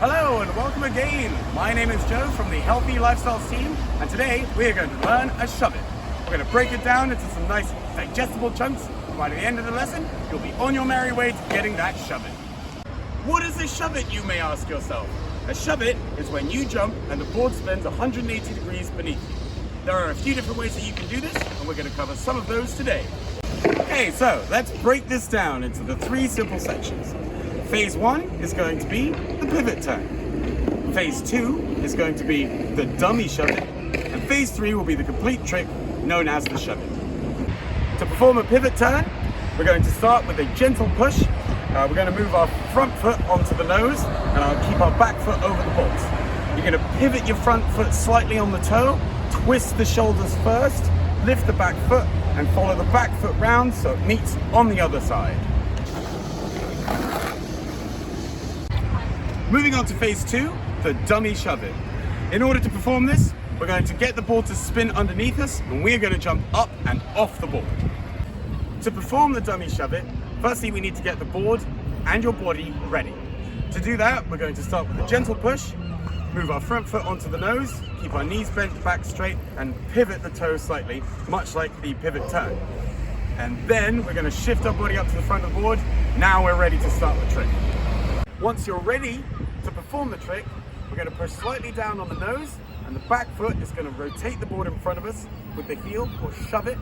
Hello and welcome again. My name is Joe from the Healthy Lifestyles team, and today we are going to learn a Shuvit. We're going to break it down into some nice digestible chunks. By the end of the lesson, you'll be on your merry way to getting that Shuvit. What is a Shuvit, you may ask yourself? A Shuvit is when you jump and the board spins 180 degrees beneath you. There are a few different ways that you can do this, and we're going to cover some of those today. Okay, so let's break this down into the three simple sections. Phase 1 is going to be the pivot turn. Phase 2 is going to be the dummy Shuvit. And Phase 3 will be the complete trick known as the Shuvit. To perform a pivot turn, we're going to start with a gentle push. We're going to move our front foot onto the nose and I'll keep our back foot over the bolts. You're going to pivot your front foot slightly on the toe, twist the shoulders first, lift the back foot and follow the back foot round so it meets on the other side. Moving on to Phase 2, the dummy Shuvit. In order to perform this, we're going to get the board to spin underneath us and we're going to jump up and off the board. To perform the dummy Shuvit, firstly we need to get the board and your body ready. To do that, we're going to start with a gentle push, move our front foot onto the nose, keep our knees bent back straight and pivot the toes slightly, much like the pivot turn. And then we're going to shift our body up to the front of the board. Now we're ready to start the trick. Once you're ready to perform the trick, we're going to push slightly down on the nose and the back foot is going to rotate the board in front of us with the heel or shove it,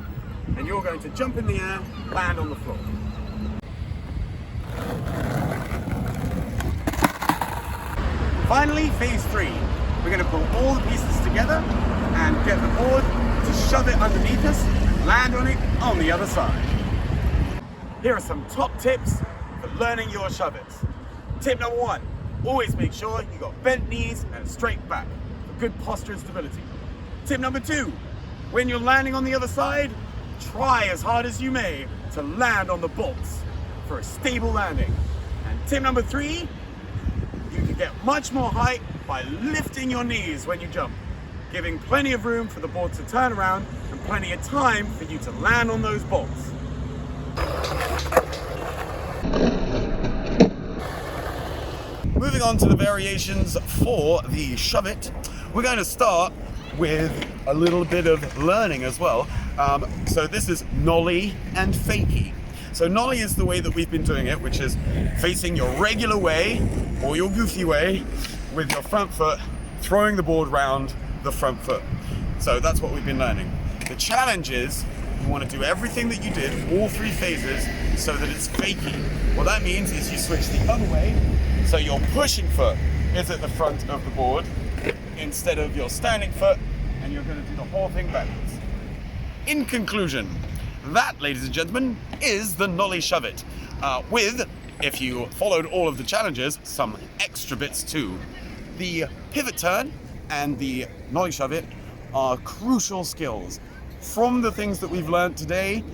and you're going to jump in the air, land on the floor. Finally, Phase 3. We're going to pull all the pieces together and get the board to shove it underneath us, land on it on the other side. Here are some top tips for learning your Shuvits. Tip number 1, always make sure you got bent knees and a straight back for good posture and stability. Tip number 2, when you're landing on the other side, try as hard as you may to land on the bolts for a stable landing. And tip number 3, you can get much more height by lifting your knees when you jump, giving plenty of room for the board to turn around and plenty of time for you to land on those bolts. Moving on to the variations for the Shuvit, we're going to start with a little bit of learning as well. So this is Nollie and Fakie. So Nollie is the way that we've been doing it, which is facing your regular way or your goofy way with your front foot, throwing the board round the front foot. So that's what we've been learning. The challenge is you want to do everything that you did, all three phases, so that it's Fakie. What that means is you switch the other way, so your pushing foot is at the front of the board instead of your standing foot, and you're going to do the whole thing backwards. In conclusion, that, ladies and gentlemen, is the Nollie Shuvit, with, if you followed all of the challenges, some extra bits too. The pivot turn and the Nollie Shuvit are crucial skills. From the things that we've learned today,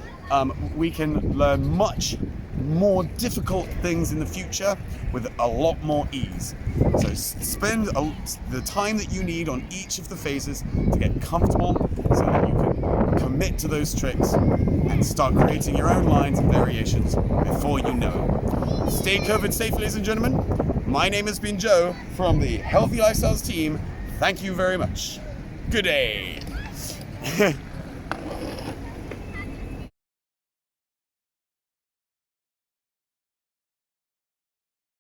we can learn much more difficult things in the future with a lot more ease. So spend the time that you need on each of the phases to get comfortable so that you can commit to those tricks and start creating your own lines and variations before you know. Stay COVID safe, ladies and gentlemen. My name has been Joe from the Healthy Lifestyles team. Thank you very much. Good day.